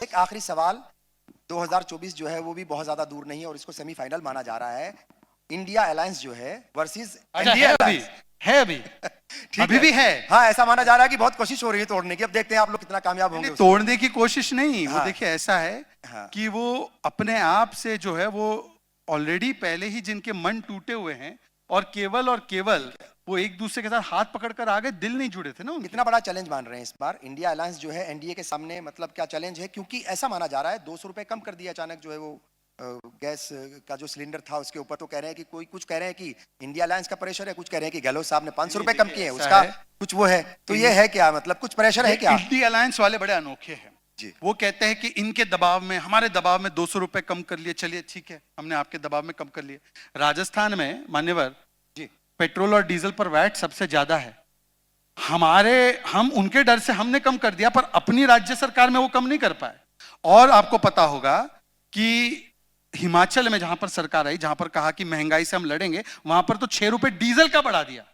एक आखिरी सवाल, 2024 जो है वो भी बहुत ज्यादा दूर नहीं है और इसको सेमीफाइनल माना जा रहा है। इंडिया अलायंस जो है वर्सेस इंडिया अलायंस है अभी अभी भी है। हाँ, ऐसा माना जा रहा है कि बहुत कोशिश हो रही है तोड़ने की। अब देखते हैं आप लोग कितना कामयाब होंगे। तोड़ने की कोशिश नहीं, हाँ, वो देखिए ऐसा है कि वो अपने आप से जो है वो ऑलरेडी पहले ही जिनके मन टूटे हुए हैं और केवल वो एक दूसरे के साथ हाथ पकड़कर आ गए, दिल नहीं जुड़े थे ना। कितना बड़ा चैलेंज मान रहे हैं इस बार इंडिया अलायंस जो है एनडीए के सामने, मतलब क्या चैलेंज है? क्योंकि ऐसा माना जा रहा है 200 रुपए कम कर दिया अचानक जो है वो गैस का जो सिलेंडर था उसके ऊपर। तो कह रहे हैं कि कुछ कह रहे हैं कि इंडिया अलायंस का प्रेशर है, कुछ कह रहे हैं कि गहलोत साहब ने 500 रुपए कम किए हैं, उसका कुछ वो है। तो ये है क्या, मतलब कुछ प्रेशर है क्या? इंडिया अलायंस वाले बड़े अनोखे हैं जी। वो कहते हैं कि इनके दबाव में, हमारे दबाव में 200 रुपए कम कर लिए, चलिए ठीक है, हमने आपके दबाव में कम कर लिए। राजस्थान में मान्यवर जी पेट्रोल और डीजल पर वैट सबसे ज्यादा है। हम उनके डर से हमने कम कर दिया, पर अपनी राज्य सरकार में वो कम नहीं कर पाए। और आपको पता होगा कि हिमाचल में जहां पर सरकार आई, जहां पर कहा कि महंगाई से हम लड़ेंगे, वहां पर तो 6 रुपए डीजल का बढ़ा दिया।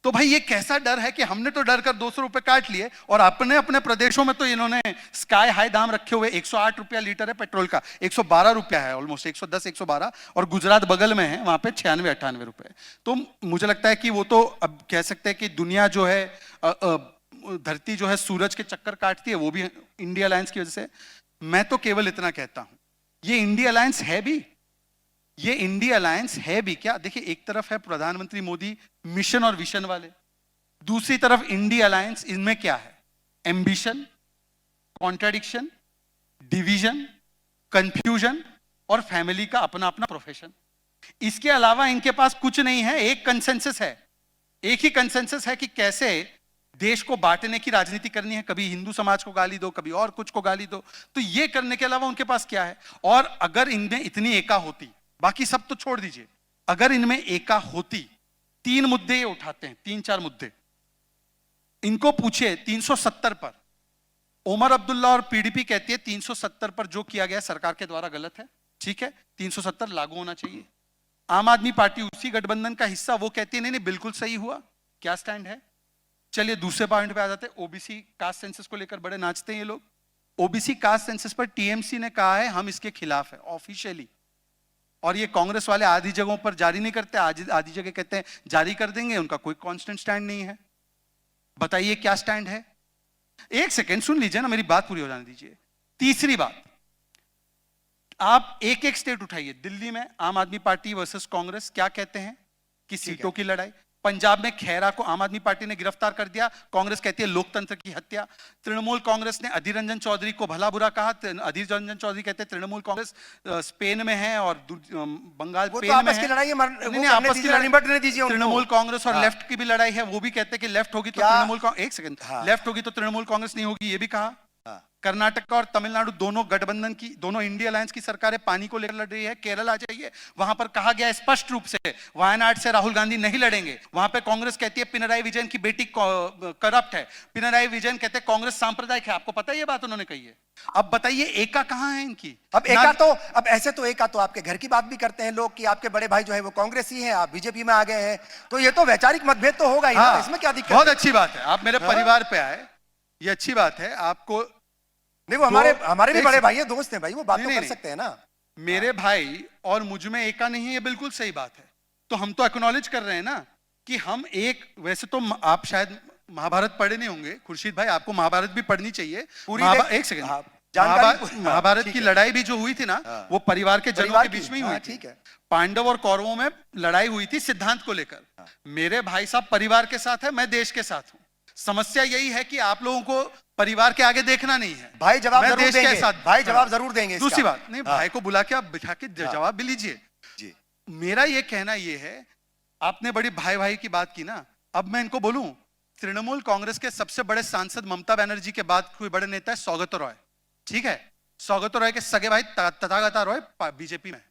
तो भाई ये कैसा डर है कि हमने तो डर कर 200 रुपए काट लिए और अपने प्रदेशों में तो इन्होंने स्काई हाई दाम रखे हुए। 108 रुपया लीटर है पेट्रोल का, 112 रुपया है ऑलमोस्ट, 110 112। और गुजरात बगल में है, वहां पे 96 98 रुपए। तो मुझे लगता है कि वो तो अब कह सकते हैं कि दुनिया जो है, धरती जो है सूरज के चक्कर काटती है, वो भी इंडिया अलायंस की वजह से। मैं तो केवल इतना कहता हूं, ये इंडिया अलायंस है भी, ये इंडिया अलायंस है भी क्या? देखिए, एक तरफ है प्रधानमंत्री मोदी मिशन और विजन वाले, दूसरी तरफ इंडिया अलायंस। इनमें क्या है? एम्बिशन, कॉन्ट्राडिक्शन, डिवीजन, कंफ्यूजन और फैमिली का अपना अपना प्रोफेशन। इसके अलावा इनके पास कुछ नहीं है। एक कंसेंसस है, एक ही कंसेंसस है कि कैसे देश को बांटने की राजनीति करनी है। कभी हिंदू समाज को गाली दो, कभी और कुछ को गाली दो। तो ये करने के अलावा उनके पास क्या है? और अगर इनमें इतनी एका होती, बाकी सब तो छोड़ दीजिए, अगर इनमें एका होती, 3 मुद्दे ये उठाते हैं, 3-4 मुद्दे। इनको पूछिए 370 पर, ओमर अब्दुल्ला और पीडीपी कहती है 370 पर जो किया गया सरकार के द्वारा गलत है, ठीक है, 370 लागू होना चाहिए। आम आदमी पार्टी उसी गठबंधन का हिस्सा, वो कहती है नहीं नहीं बिल्कुल सही हुआ। क्या स्टैंड है? चलिए दूसरे पॉइंट पे आ जाते हैं। ओबीसी कास्ट सेंसस को लेकर बड़े नाचते हैं ये लोग। ओबीसी कास्ट सेंसस पर टीएमसी ने कहा है हम इसके खिलाफ है ऑफिशियली, और ये कांग्रेस वाले आधी जगहों पर जारी नहीं करते, आधी जगह कहते हैं जारी कर देंगे। उनका कोई कांस्टेंट स्टैंड नहीं है। बताइए क्या स्टैंड है? एक सेकेंड सुन लीजिए ना, मेरी बात पूरी हो जाने दीजिए। तीसरी बात, आप एक एक स्टेट उठाइए। दिल्ली में आम आदमी पार्टी वर्सेस कांग्रेस, क्या कहते हैं कि सीटों की लड़ाई। पंजाब में खेरा को आम आदमी पार्टी ने गिरफ्तार कर दिया, कांग्रेस कहती है लोकतंत्र की हत्या। तृणमूल कांग्रेस ने अधीर रंजन चौधरी को भला बुरा कहा, अधीर रंजन चौधरी कहते हैं तृणमूल कांग्रेस स्पेन में है और बंगाल पेन में है। तृणमूल कांग्रेस और लेफ्ट की भी लड़ाई है, वो भी कहते हैं कि लेफ्ट होगी तो तृणमूल, एक सेकंड, लेफ्ट होगी तो तृणमूल कांग्रेस नहीं होगी, ये भी कहा। कर्नाटक और तमिलनाडु दोनों गठबंधन की, दोनों इंडिया अलायंस की सरकारें पानी को लेकर लड़ रही है। केरल आ जाइए, वहां पर कहा गया स्पष्ट रूप से वायनाड से राहुल गांधी नहीं लड़ेंगे। वहां पे कांग्रेस कहती है पिनराई विजयन की बेटी करप्ट है। पिनराई विजयन कहते हैं कांग्रेस सांप्रदायिक है। आपको पता है ये बात उन्होंने कही है। अब बताइए एका कहां है इनकी? अब एका तो, अब ऐसे तो एका तो आपके घर की बात भी करते हैं लोग कि आपके बड़े भाई जो है वो कांग्रेसी हैं, आप बीजेपी में आ गए हैं, तो ये तो वैचारिक मतभेद तो होगा ही ना, इसमें क्या दिक्कत? बहुत अच्छी बात है, आप मेरे परिवार पे आए, ये अच्छी बात है। आपको नहीं, वो हमारे भी बड़े भाई हैं, दोस्त हैं भाई, वो बात तो कर सकते हैं ना। मेरे भाई और मुझ में एका नहीं है, ये बिल्कुल सही बात है। तो हम तो एक्नॉलेज कर रहे हैं ना कि हम एक, वैसे तो आप शायद महाभारत पढ़े नहीं होंगे खुर्शीद भाई, आपको महाभारत भी पढ़नी चाहिए पूरी। एक सेकंड, महाभारत की लड़ाई भी जो हुई थी ना, वो परिवार के जनों के बीच में ही हुई थी। पांडव और कौरवों में लड़ाई हुई थी सिद्धांत को लेकर। मेरे भाई साहब परिवार के साथ है, मैं देश के साथ हूं। समस्या यही है कि आप लोगों को परिवार के आगे देखना नहीं है। भाई जवाब जरूर देंगे, भाई जवाब जरूर देंगे। दूसरी बात, नहीं भाई को बुला के आप बिठा के जवाब भी लीजिए जी। मेरा ये कहना ये है, आपने बड़ी भाई भाई की बात की ना, अब मैं इनको बोलूं, तृणमूल कांग्रेस के सबसे बड़े सांसद ममता बनर्जी के बाद कोई बड़े नेता है सौगत रॉय, ठीक है। सौगत रॉय के सगे भाई तथागता रॉय बीजेपी में।